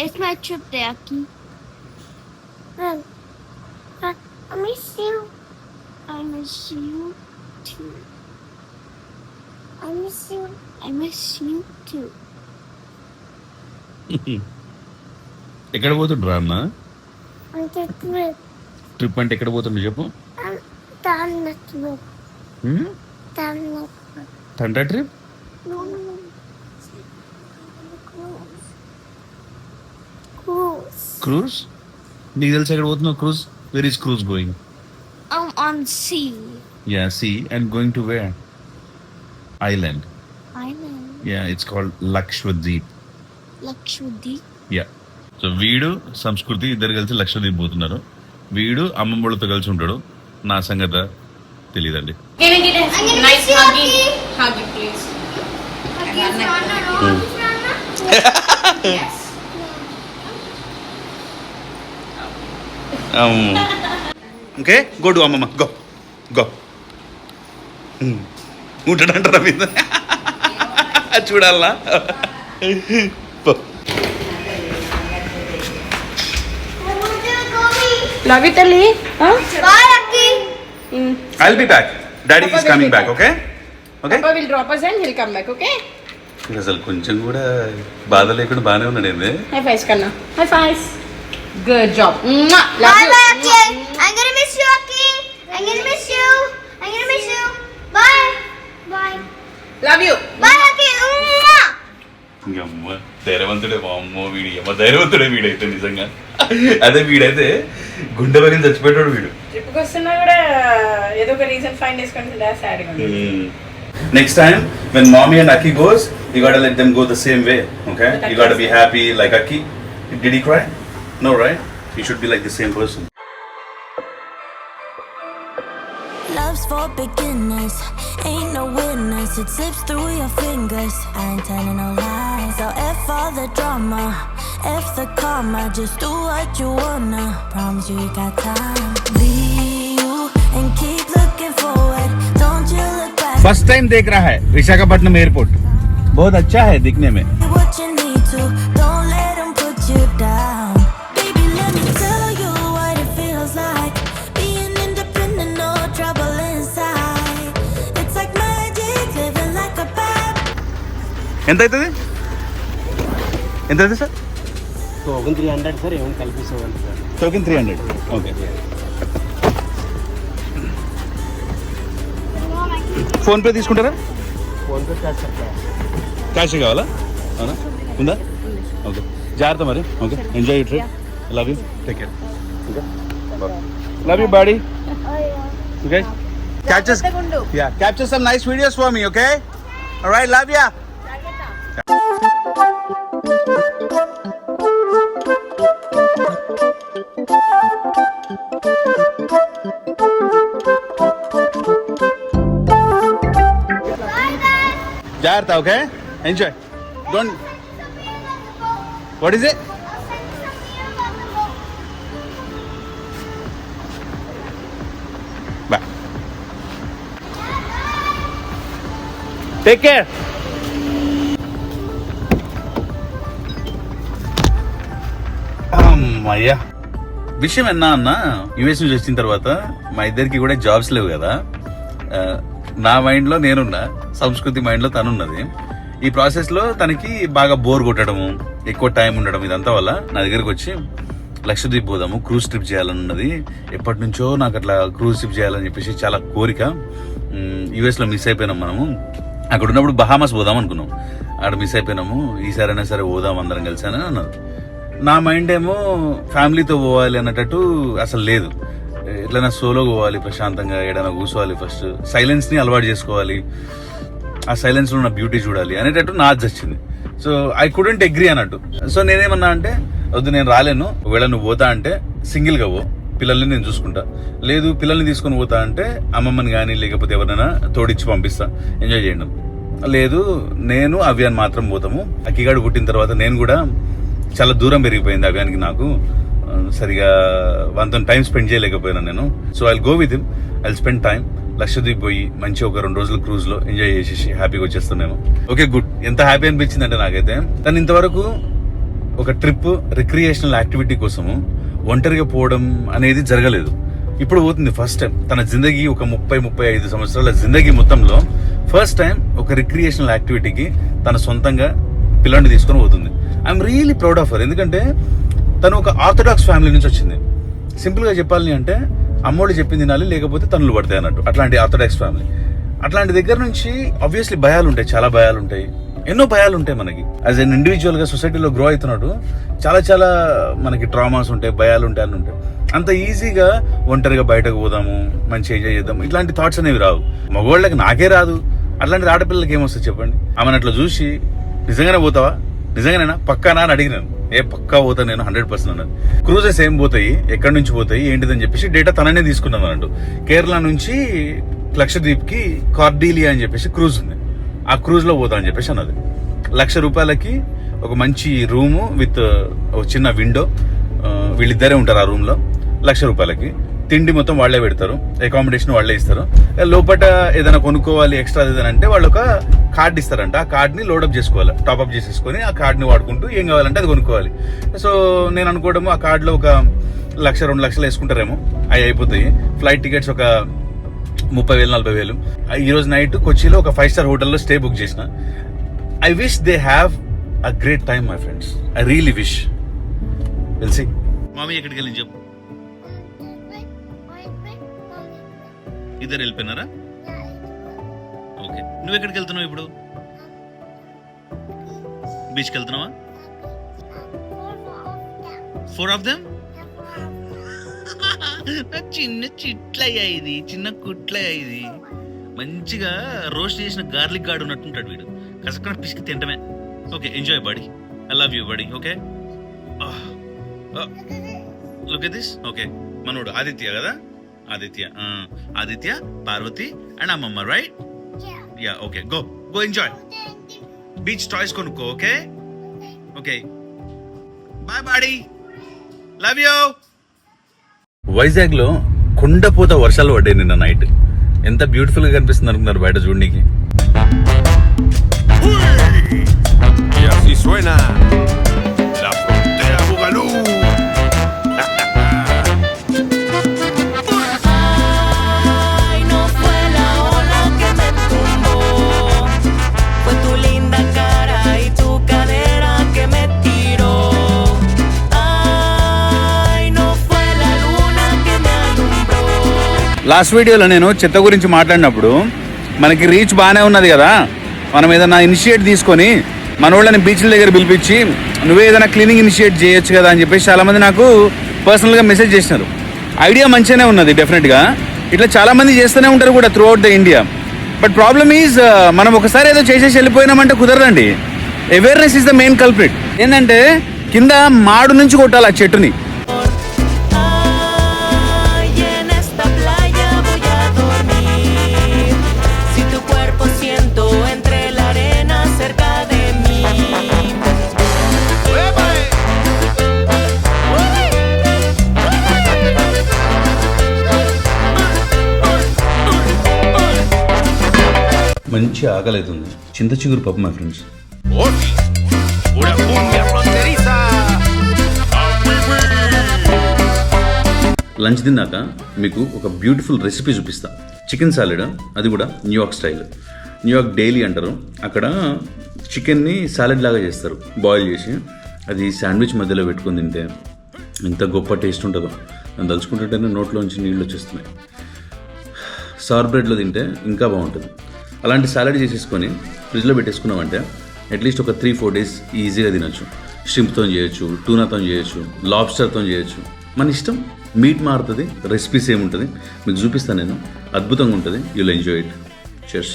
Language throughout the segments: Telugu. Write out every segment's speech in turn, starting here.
It's my trip there, Aki. I miss you. I miss you too. I miss you. I miss you too. ఎక్కడ పోతుండ్రా అన్న? అంటే trip. ట్రిప్ అంటే ఎక్కడ పోతుండ్రు చెప్పు. తండ్రా ట్రిప్? క్రూజ్? నీకు తెలుసు ఎక్కడ పోతున్నావు? Cruise? Where is cruise going? On sea. Yeah, sea and going to where? Island. Yeah, it's called Lakshadweep. Yeah. So వీడు సంస్కృతి ఇద్దరు కలిసి లక్షద్వీప్ పోతున్నారు. వీడు అమ్మమ్మలతో కలిసి ఉంటాడు. నా సంగతి తెలియదండి. ఓకే, గో టు అమ్మమ్మ, గో గో. ఉంటాడంటారా మీద చూడాలా? Love you, Tali. Huh? Bye, Aki. I'll be back. Daddy is coming back, okay? Okay? Papa will drop us and he'll come back, okay? అసలు కొంచెం కూడా బాధ లేకుండా బాగానే ఉన్నాడు ఏంది? High fives, Kanna. High fives. Good job. Mwah. Love Bye, you. bye, Aki. I'm gonna miss you, Aki. I'm gonna miss you. I'm gonna miss you. Bye. Bye. Love you. Bye, Aki. అమ్మ ధైర్యవంతుడే, అమ్మో వీడి అమ్మ ధైర్యవంతుడే వీడైతే నిజంగా. అదే వీడైతే గుండె పగిలి చచ్చిపోయాడు వీడు. ట్రిప్కి వస్తున్నా కూడా ఏదో ఒక రీజన్ ఫైండ్ చేసుకుంటే సాడ్ గా. Next time when mommy and Aki goes, you gotta let them go the same way, okay? You gotta be happy like Aki. Did he cry? No, right? He should be like the same person. Love's for beginners, ain't no winners. It slips through your fingers. I ain't telling no lies. So F all the drama, F the karma. Just do what you wanna. Promise you got time. Be you and keep looking forward. Don't you look back. First time देख रहा है विशाखापट्टनम एयरपोर्ट. बहुत अच्छा है दिखने में. What you need to. Don't let them put you down. Baby, let me tell you what it feels like. Being independent, no trouble inside. It's like magic, living like a pet. ఎంత అవుతుంది? ఎంత అవుతుంది సార్? టోకెన్ 300 సార్, ఏమో కలిపి 700 sir. Token 300. Okay. PhonePe తీసుకుంటారా? PhonePe cash sir. Cash కావాలా? అవునా, ఉందా? ఓకే, జాగ్రత్త మరి. Okay, enjoy you trip. Love you, take care. Okay, love you buddy. Okay, capture some nice videos for me, okay? All right, love ya. Jartha, okay? Enjoy. Don't. What is it? Bye. Take care. అమ్మయ్యా. విషయం ఎన్నా అన్న, యుఎస్ నుంచి వచ్చిన తర్వాత మా ఇద్దరికి కూడా జాబ్స్ లేవు కదా. నా మైండ్లో నేనున్నా, సంస్కృతి మైండ్లో తనున్నది. ఈ ప్రాసెస్లో తనకి బాగా బోర్ కొట్టడము, ఎక్కువ టైం ఉండడం, ఇదంతా వల్ల నా దగ్గరకు వచ్చి లక్షద్వీప్ పోదాము, క్రూజ్ ట్రిప్ చేయాలని ఉన్నది. ఎప్పటి నుంచో నాకు అట్లా క్రూజ్ ట్రిప్ చేయాలని చెప్పేసి చాలా కోరిక. యుఎస్లో మిస్ అయిపోయినాం మనము. అక్కడ ఉన్నప్పుడు బహామాస్ పోదాం అనుకున్నాం, అక్కడ మిస్ అయిపోయినాము. ఈసారైనా సరే పోదాం అందరం కలిసి అని అన్నారు. నా మైండ్ ఏమో ఫ్యామిలీతో పోవాలి అన్నట్టు అసలు లేదు. ఎట్లైనా సోలో పోవాలి, ప్రశాంతంగా ఏదైనా కూర్చోవాలి, ఫస్ట్ సైలెన్స్ని అలవాటు చేసుకోవాలి, ఆ సైలెన్స్లో ఉన్న బ్యూటీ చూడాలి అనేటట్టు నాకు వచ్చింది. సో ఐ కుడెంట్ అగ్రీ అన్నట్టు. సో నేనేమన్నా అంటే, వద్దు నేను రాలేను, ఒకవేళ నువ్వు పోతా అంటే సింగిల్గా పో, పిల్లల్ని నేను చూసుకుంటా. లేదు పిల్లల్ని తీసుకొని పోతా అంటే అమ్మమ్మని కానీ లేకపోతే ఎవరైనా తోడిచ్చి పంపిస్తా, ఎంజాయ్ చేయండి. లేదు నేను అవ్యాన్ మాత్రం పోతాము. అక్కిగాడు పుట్టిన తర్వాత నేను కూడా చాలా దూరం పెరిగిపోయింది అవ్యానికి, నాకు సరిగా వాళ్ళతో టైం స్పెండ్ చేయలేకపోయినా నేను. So I go with him, I spend time. Lakshadweep పోయి మంచి ఒక 2 రోజులు క్రూజ్ లో ఎంజాయ్ చేసేసి హ్యాపీగా వచ్చేస్తాం మేము. Okay, good. ఎంత హ్యాపీ అనిపించింది అంటే నాకైతే, తను ఇంతవరకు ఒక ట్రిప్ రిక్రియేషనల్ యాక్టివిటీ కోసము ఒంటరిగా పోవడం అనేది జరగలేదు. ఇప్పుడు పోతుంది ఫస్ట్ టైం తన జిందగీ, ఒక 30-35 సంవత్సరాల జిందగీ మొత్తంలో ఫస్ట్ టైం ఒక రిక్రియేషనల్ యాక్టివిటీకి తన సొంతంగా పిల్లని తీసుకొని పోతుంది. I'm really proud of her. ఎందుకంటే తను ఒక ఆర్థోడాక్స్ ఫ్యామిలీ నుంచి వచ్చింది. సింపుల్ గా చెప్పాలి అంటే అమ్మోళ్ళు చెప్పింది తినాలి, లేకపోతే తనులు పడతాయి అన్నట్టు. అట్లాంటి ఆర్థోడాక్స్ ఫ్యామిలీ. అట్లాంటి దగ్గర నుంచి ఆబ్వియస్లీ భయాలు ఉంటాయి, చాలా భయాలు ఉంటాయి, ఎన్నో భయాలు ఉంటాయి మనకి. యాజ్ అన్ ఇండివిజువల్ గా సొసైటీలో గ్రో అవుతున్నాడు చాలా చాలా మనకి ట్రామాస్ ఉంటాయి, భయాలు ఉంటాయి, అన్నీ ఉంటాయి. అంత ఈజీగా ఒంటరిగా బయటకు పోదాము, మంచి ఎంజాయ్ చేద్దాం, ఇట్లాంటి థాట్స్ అనేవి రావు. మగవాళ్ళకి నాకే రాదు, అట్లాంటి ఆడపిల్లలకి ఏమొస్తుంది చెప్పండి? ఆమెను అట్లా చూసి నిజంగానే పోతావా, నిజంగానేనా, పక్కానా అని అడిగినాను. పక్కా పోతా నేను 100% అన్నది. క్రూజెస్ ఏం పోతాయి, ఎక్కడి నుంచి పోతాయి, ఏంటిదని చెప్పేసి డేటా తననే తీసుకున్నాను అన్నట్టు. కేరళ నుంచి లక్షద్వీప్ కి కార్డీలియా అని చెప్పేసి క్రూజ్ ఉంది. ఆ క్రూజ్ లో పోతా అని చెప్పేసి అన్నది. ₹1,00,000 ఒక మంచి రూము విత్ ఒక చిన్న విండో, వీళ్ళిద్దరే ఉంటారు ఆ రూమ్ లో. ₹1,00,000 తిండి మొత్తం వాళ్లే పెడతారు, అకామిడేషన్ వాళ్లే ఇస్తారు. లోపల ఏదైనా కొనుక్కోవాలి ఎక్స్ట్రా ఏదైనా అంటే వాళ్ళు ఒక కార్డ్ ఇస్తారంట. ఆ కార్డ్ ని లోడప్ చేసుకోవాలి, టాప్అప్ చేసేసుకొని ఆ కార్డ్ ని వాడుకుంటూ ఏం కావాలంటే అది కొనుక్కోవాలి. సో నేను అనుకోవడము ఆ కార్డ్ లో ఒక 1,00,000-2 లక్షలు వేసుకుంటారేమో, అవి అయిపోతాయి. ఫ్లైట్ టికెట్స్ ఒక 30,000-40,000. ఈ రోజు నైట్ కొచ్చిలో ఒక 5-star హోటల్లో స్టే బుక్ చేసిన. I wish they have a great time my friends. I really wish. తెలిసి మామీ ఎక్కడికి వెళ్ళి చెప్పు. ఇద్దరు వెళ్ళిపోయినారా? ఓకే. నువ్వు ఎక్కడికి వెళ్తున్నావు ఇప్పుడు? బీచ్కి వెళ్తున్నావా? 4 of them? చిన్న చిట్లయ్యా ఇది, చిన్న కుట్లయ్యా ఇది. మంచిగా రోస్ట్ చేసిన గార్లిక్ గార్డ్ ఉన్నట్టుంటాడు వీడు. కసక్కడ పిసికి తింటమే. Okay, enjoy buddy. I love you buddy. Okay, look at this. Okay, మనోడు ఆదిత్య కదా? ఆదిత్య, పార్వతి అండ్ అమ్మమ్మ, right? Yeah, okay, go enjoy. Beach toys కొనుక్కో. Okay okay, bye buddy, love you. Vizag లో కుండపోత వర్షాలు పడ్డాయి నిన్న నైట్. ఎంత బ్యూటిఫుల్ గా కనిపిస్తుంది అనుకున్నారు బయట చూడడానికి. Y así suena la frontera Bugalú. Ay, no fue la ola que me tumbó, fue tu linda cara y tu cadera que me tiró. Ay, no fue la luna que me alumbró. Last వీడియోలో నేను చెత్త గురించి మాట్లాడినప్పుడు మనకి రీచ్ బాగానే ఉన్నది కదా, మనం ఏదైనా ఇనిషియేట్ తీసుకొని మన వాళ్ళని బీచ్ల దగ్గర పిలిపించి నువ్వే ఏదైనా క్లీనింగ్ ఇనిషియేట్ చేయొచ్చు కదా అని చెప్పేసి చాలామంది నాకు పర్సనల్గా మెసేజ్ చేసినారు. ఐడియా మంచిగానే ఉన్నది డెఫినెట్గా. ఇట్లా చాలామంది చేస్తూనే ఉంటారు కూడా through out the India. But problem is మనం ఒకసారి ఏదో చేసేసి వెళ్ళిపోయినామంటే కుదరదండి. Awareness is the main culprit. ఏంటంటే కింద మాడు నుంచి కొట్టాలి ఆ చెట్టుని. Ay, en esta playa voy a dormir, si tu cuerpo siento entre la arena cerca de mí. మంచి ఆకలి అవుతుంది. చింత చిగురు పప్పు my friends. Oti, una cumbia fronteriza. Lunch తిన్నాక మీకు ఒక బ్యూటిఫుల్ రెసిపీ చూపిస్తా. చికెన్ సాలెడ్, అది కూడా న్యూయార్క్ స్టైల్. న్యూయార్క్ డైలీ అంటారు. అక్కడ చికెన్ని సాలెడ్ లాగా చేస్తారు, బాయిల్ చేసి. అది శాండ్విచ్ మధ్యలో పెట్టుకొని తింటే ఎంత గొప్ప టేస్ట్ ఉంటుందో. నేను తలుచుకుంటుంటేనే నోట్లోంచి నీళ్ళు వచ్చేస్తున్నాయి. సార్ బ్రెడ్లో తింటే ఇంకా బాగుంటుంది. అలాంటి సాలెడ్ చేసేసుకొని ఫ్రిడ్జ్లో పెట్టేసుకున్నామంటే అట్లీస్ట్ ఒక 3-4 days ఈజీగా తినొచ్చు. షింప్తో చేయొచ్చు, టూనాతో చేయొచ్చు, లాబ్స్టర్తో చేయొచ్చు, మన ఇష్టం. మీట్ మారుతుంది, రెసిపీ సేమ్ ఉంటుంది. మీకు చూపిస్తాను నేను, అద్భుతంగా ఉంటుంది. You'll enjoy it. చెస్.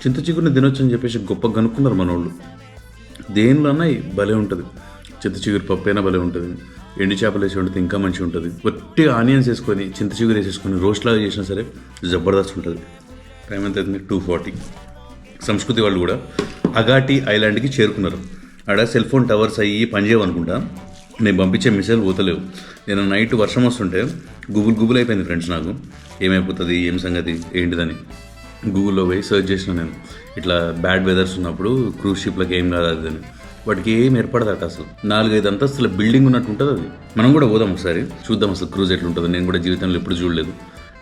చింత చిగురిని తినొచ్చు అని చెప్పేసి గొప్ప కనుక్కున్నారు మనోళ్ళు. దేనిలోన్నా భలే ఉంటుంది. చింత చిగురు పప్పు అయినా భలే ఉంటుంది. ఎండు చేపలు వేసి వండితే ఇంకా మంచిగా ఉంటుంది. ఒట్టి ఆనియన్స్ వేసుకొని చింత చిగురు వేసేసుకొని రోస్ట్ లాగా చేసినా సరే జబర్దస్త్ ఉంటుంది. టైం ఎంత అవుతుంది? 2:40. సంస్కృతి వాళ్ళు కూడా అగాటి ఐలాండ్కి చేరుకున్నారు. ఆడ సెల్ ఫోన్ టవర్స్ అయ్యి పనిచేయమనుకుంటా. నేను పంపించే మెసేజ్లు పోతలేవు. నేను నైట్ వర్షం వస్తుంటే గూగుల్ అయిపోయింది ఫ్రెండ్స్. నాకు ఏమైపోతుంది, ఏం సంగతి, ఏంటిదని గూగుల్లో పోయి సెర్చ్ చేసిన నేను. ఇట్లా బ్యాడ్ వెదర్స్ ఉన్నప్పుడు క్రూజ్ షిప్లకు ఏం కాదు అని. వాటికి ఏం ఏర్పడదట అసలు. 4-5 అంతస్తుల బిల్డింగ్ ఉన్నట్టు ఉంటుంది అది. మనం కూడా పోదాం ఒకసారి, చూద్దాం అసలు క్రూజ్ ఎట్లుంటుందో. నేను కూడా జీవితంలో ఎప్పుడు చూడలేదు.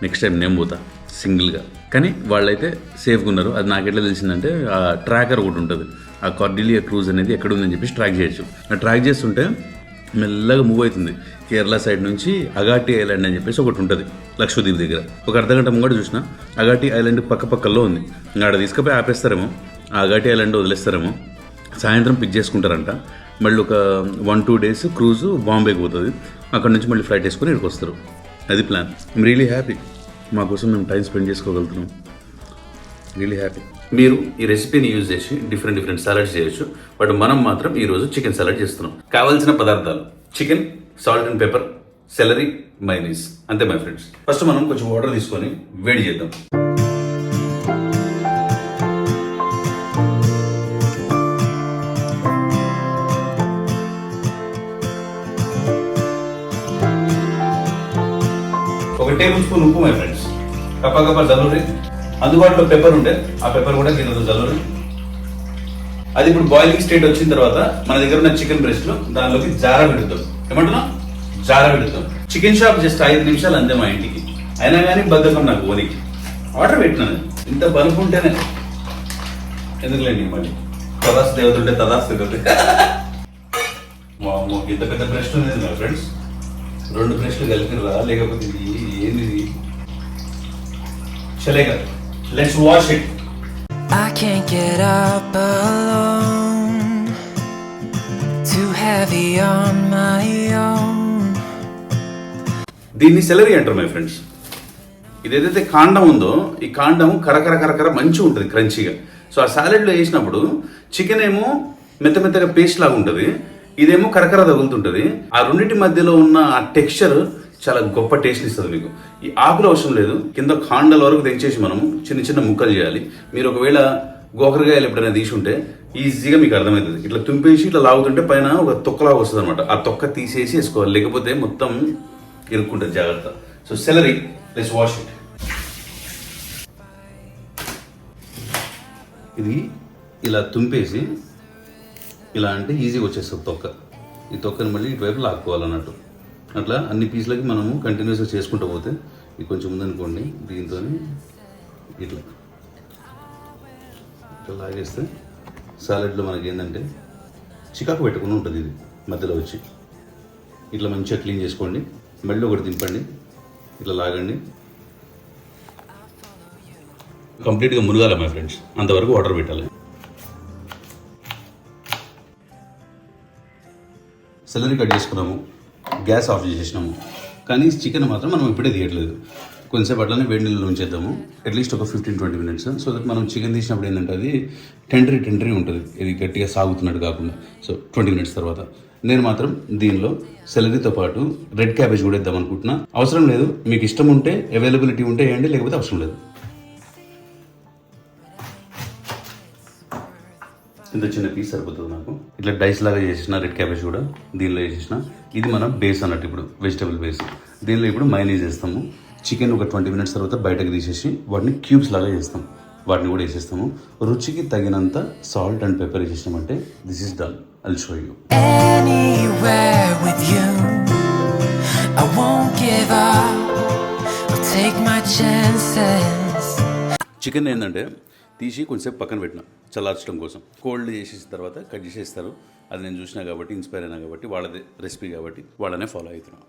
నెక్స్ట్ టైం నేను పోతా సింగిల్గా. కానీ వాళ్ళైతే సేఫ్గా ఉన్నారు. అది నాకు ఎట్లా తెలిసిందంటే ఆ ట్రాకర్ ఒకటి ఉంటుంది, ఆ కార్డిలియా క్రూజ్ అనేది ఎక్కడ ఉందని చెప్పేసి ట్రాక్ చేయొచ్చు. ఆ ట్రాక్ చేస్తుంటే మెల్లగా మూవ్ అవుతుంది. కేరళ సైడ్ నుంచి అగాటి ఐలాండ్ అని చెప్పేసి ఒకటి ఉంటుంది లక్షద్వీప్ దగ్గర. ఒక అర్ధగంట ముంగట చూసిన అగాటి ఐలాండ్ పక్కపక్కల్లో ఉంది. ఇంకా ఆడ తీసుకుపోయి ఆపేస్తారేమో, ఆ అగాటి ఐలాండ్ వదిలేస్తారేమో. సాయంత్రం పిక్ చేసుకుంటారంట. మళ్ళీ ఒక 1-2 డేస్ క్రూజ్ బాంబేకి పోతుంది. అక్కడ నుంచి మళ్ళీ ఫ్లైట్ వేసుకొని ఇక్కడికి వస్తారు. అది ప్లాన్. I'm really happy. మా కోసం మేము టైం స్పెండ్ చేసుకోగలుగుతున్నాం. Really happy. మీరు ఈ రెసిపీని యూజ్ చేసి డిఫరెంట్ సాలడ్స్ చేయొచ్చు. బట్ మనం మాత్రం ఈరోజు చికెన్ సాలడ్ చేస్తున్నాం. కావాల్సిన పదార్థాలు chicken, salt and pepper, salary, mayonnaise. అంతే మై ఫ్రెండ్స్. ఫస్ట్ మనం కొంచెం వాటర్ తీసుకొని వేడి చేద్దాం. ఒక టేబుల్ స్పూన్ ఉప్పు మై ఫ్రెండ్స్. కప్ప జల్లూరి. అందుబాటులో పెప్పర్ ఉంటే ఆ పెప్పర్ కూడా కింద జల్లూరి. అది ఇప్పుడు బాయిలింగ్ స్టేట్ వచ్చిన తర్వాత మన దగ్గర ఉన్న చికెన్ బ్రెస్ట్ లో దానిలోకి జారా పెడుతాం. ఏమంటున్నా? జారా పెడుతాం. చికెన్ షాప్ జస్ట్ 5 నిమిషాలు అంతే మా ఇంటికి. అయినా కానీ బద్ధకం నాకు ఓనికి. ఆర్డర్ పెట్టినాను. ఇంత బలుపుంటేనే ఎందుకులేండి మళ్ళీ. తదాస్తు దేవతుంటే తదాస్తు దేవత. మామూలు ఇంత పెద్ద బ్రెస్ట్ ఉంది మా ఫ్రెండ్స్. 2 బ్రెస్ట్లు కలిపిరా, లేకపోతే ఇది ఏంది? చలేగా, let's wash it. I can't get up alone, too heavy on my own. దీన్ని సెలరీ అంటారు మై ఫ్రెండ్స్. ఇదేదైతే కాండం ఉందో ఈ కాండం కరకర మంచిగా ఉంటుంది, క్రంచీగా. సో ఆ సాలెడ్లో వేసినప్పుడు చికెన్ ఏమో మెత్తగా పేస్ట్ లాగా ఉంటుంది, ఇదేమో కరకర తగులుతుంటుంది. ఆ రెండింటి మధ్యలో ఉన్న ఆ టెక్స్చర్ చాలా గొప్ప టేస్ట్ ఇస్తుంది మీకు. ఈ ఆకులు అవసరం లేదు, కింద కాండల వరకు తెంచేసి మనం చిన్న ముక్కలు చేయాలి. మీరు ఒకవేళ గోకరకాయలు ఎప్పుడైనా తీసి ఉంటే ఈజీగా మీకు అర్థమవుతుంది. ఇట్లా తుంపేసి ఇట్లా లాగుతుంటే పైన ఒక తొక్కలాగా వస్తుంది అనమాట. ఆ తొక్క తీసేసి వేసుకోవాలి, లేకపోతే మొత్తం ఇరుక్కుంటుంది. జాగ్రత్త. So salary, let's wash it. ఇది ఇలా తుంపేసి ఇలా అంటే ఈజీగా వచ్చేస్తుంది తొక్క. ఈ తొక్కని మళ్ళీ ఇటువైపు లాక్కోవాలన్నట్టు. అట్లా అన్ని పీసులకి మనము కంటిన్యూస్గా చేసుకుంటూ పోతే ఇది కొంచెం ఉందనుకోండి, దీంతో ఇట్లా లాగేస్తే సాలెడ్లో మనకి ఏంటంటే చికాకు పెట్టుకుని ఉంటుంది. ఇది మధ్యలో వచ్చి ఇట్లా మంచిగా క్లీన్ చేసుకోండి. మళ్ళీ ఒకటి దింపండి, ఇట్లా లాగండి. కంప్లీట్గా మునగాలి మై ఫ్రెండ్స్, అంతవరకు వాటర్ పెట్టాలి. సెలరీ కట్ చేసుకున్నాము, గ్యాస్ ఆఫ్ చేసేసినాము. కానీ చికెన్ మాత్రం మనం ఇప్పుడే తీయట్లేదు. కొంచెంసేపు అట్లనే వేడి నీళ్ళు ఉంచేద్దాము, అట్లీస్ట్ ఒక 15-20 మినిట్స్. సో దట్ మనం చికెన్ తీసినప్పుడు ఏంటంటే అది టెండరీ ఉంటుంది, ఇది గట్టిగా సాగుతున్నట్టు కాకుండా. సో 20 మినిట్స్ తర్వాత నేను మాత్రం దీనిలో సెలరీతో పాటు రెడ్ క్యాబేజ్ కూడా ఇద్దాం అనుకుంటున్నా. అవసరం లేదు, మీకు ఇష్టం ఉంటే అవైలబిలిటీ ఉంటే వేయండి, లేకపోతే అవసరం లేదు. ఇంత చిన్న పీస్ సరిపోతుంది నాకు. ఇట్లా డైస్ లాగా చేసేసిన రెడ్ క్యాబేజ్ కూడా దీనిలో వేసేసిన. ఇది మన బేస్ అన్నట్టు, ఇప్పుడు వెజిటబుల్ బేస్. దీనిలో ఇప్పుడు మైనీస్ వేస్తాము. చికెన్ ఒక 20 మినిట్స్ తర్వాత బయటకు తీసేసి వాటిని క్యూబ్స్ లాగా చేస్తాం. వాటిని కూడా వేసేస్తాము. రుచికి తగినంత సాల్ట్ అండ్ పెప్పర్ వేసేసామంటే this is done. I'll show you. Anywhere with you, I won't give up, I'll take my chances. Chicken ఏంటంటే తీసి కొంచెంసేపు పక్కన పెట్టిన చల్లార్చడం కోసం. కోల్డ్ చేసేసిన తర్వాత కట్ చేసేస్తారు. అది నేను చూసినా కాబట్టి, ఇన్స్పైర్ అయినా కాబట్టి, వాళ్ళది రెసిపీ కాబట్టి వాళ్ళనే ఫాలో అవుతున్నాను.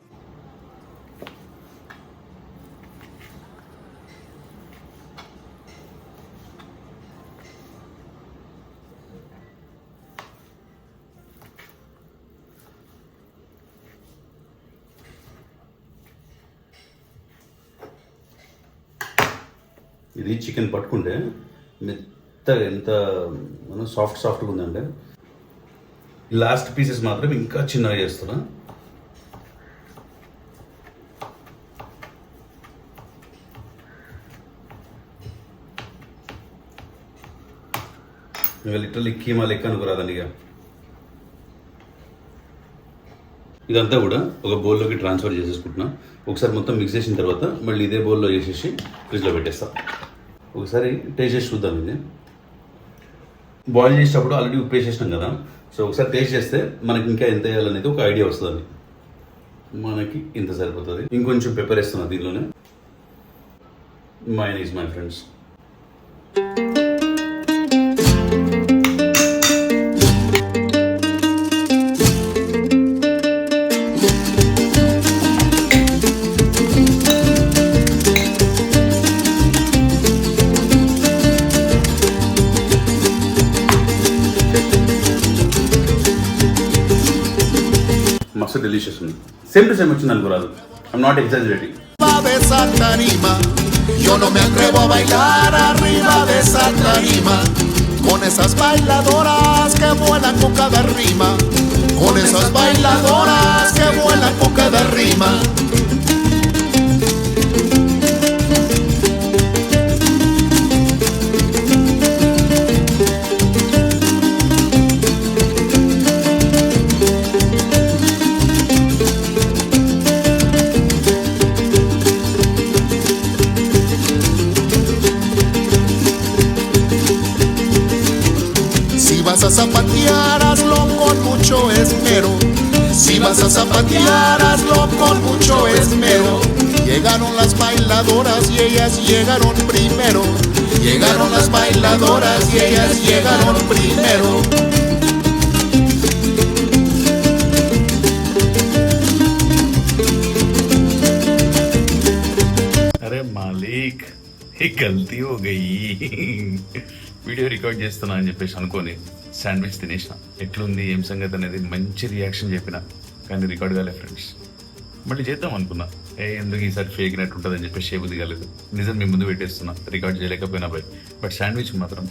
ఇది చికెన్ పట్టుకుంటే మెత్తగా ఎంత సాఫ్ట్గా ఉందంటే, లాస్ట్ పీసెస్ మాత్రం ఇంకా చిన్నగా చేస్తున్నా. లిటరల్లీ కీమా లెక్క అనుకురాదండి. ఇక ఇదంతా కూడా ఒక బౌల్లోకి ట్రాన్స్ఫర్ చేసేసుకుంటున్నా. ఒకసారి మొత్తం మిక్స్ చేసిన తర్వాత మళ్ళీ ఇదే బౌల్లో వేసేసి ఫ్రిడ్జ్లో పెట్టేస్తా. ఒకసారి టేస్ట్ చేసి చూద్దాం. ఇది బాయిల్ చేసేటప్పుడు ఆల్రెడీ ఉప్పు వేసేసినాం కదా, సో ఒకసారి టేస్ట్ చేస్తే మనకి ఇంకా ఎంత వేయాలనేది ఒక ఐడియా వస్తుంది. మనకి ఇంత సరిపోతుంది. ఇంకొంచెం పెప్పర్ వేస్తున్నా దీనిలోనే. Mayonnaise my friends. మస్తు డెలిషియస్ ఉంది. సేమ్ టు సేమ్ వచ్చింది అనుకోరాదు. I'm not exaggerating. De esa tarima, yo no me atrevo a bailar arriba de esa tarima, con esas bailadoras que vuelan con cada rima, con esas bailadoras que vuelan con cada rima. Si vas a zapatear, hazlo con mucho esmero. Si vas a zapatear, hazlo con mucho esmero. Llegaron las bailadoras y ellas llegaron primero. Llegaron las bailadoras y ellas llegaron primero. అరే మాలిక్ ఏ గల్తీ హో గయి. వీడియో రికార్డ్ చేస్తున్నా అని చెప్పేసి అనుకోని శాండ్విచ్ తినేసిన. ఎట్లుంది ఏం సంగతి అనేది మంచి రియాక్షన్ చెప్పిన, కానీ రికార్డ్ కాలే ఫ్రెండ్స్. మళ్ళీ చేద్దాం అనుకున్నా, ఎందుకు ఈసారి ఫేక్ నెట్ ఉంటుంది అని చెప్పేసి చేయబుద్ధి కాలేదు. నిజం మీ ముందు పెట్టేస్తున్నా, రికార్డ్ చేయలేకపోయినా బై. బట్ శాండ్విచ్ మాత్రం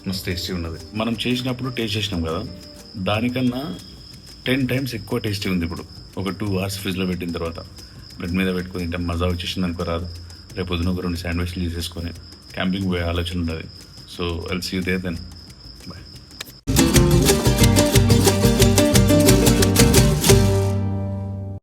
మస్తు టేస్టీ ఉన్నది. మనం చేసినప్పుడు టేస్ట్ చేసినాం కదా, దానికన్నా 10 times ఎక్కువ టేస్టీ ఉంది ఇప్పుడు. ఒక 2 hours ఫ్రిడ్జ్లో పెట్టిన తర్వాత బ్రెడ్ మీద పెట్టుకుని తింటే మజా వచ్చేసింది అనుకో రాదు. రేపు పొద్దున ఒక 2 శాండ్విచ్లు తీసేసుకొని క్యాంపింగ్ పోయే ఆలోచన ఉన్నది. So I'll see you there then.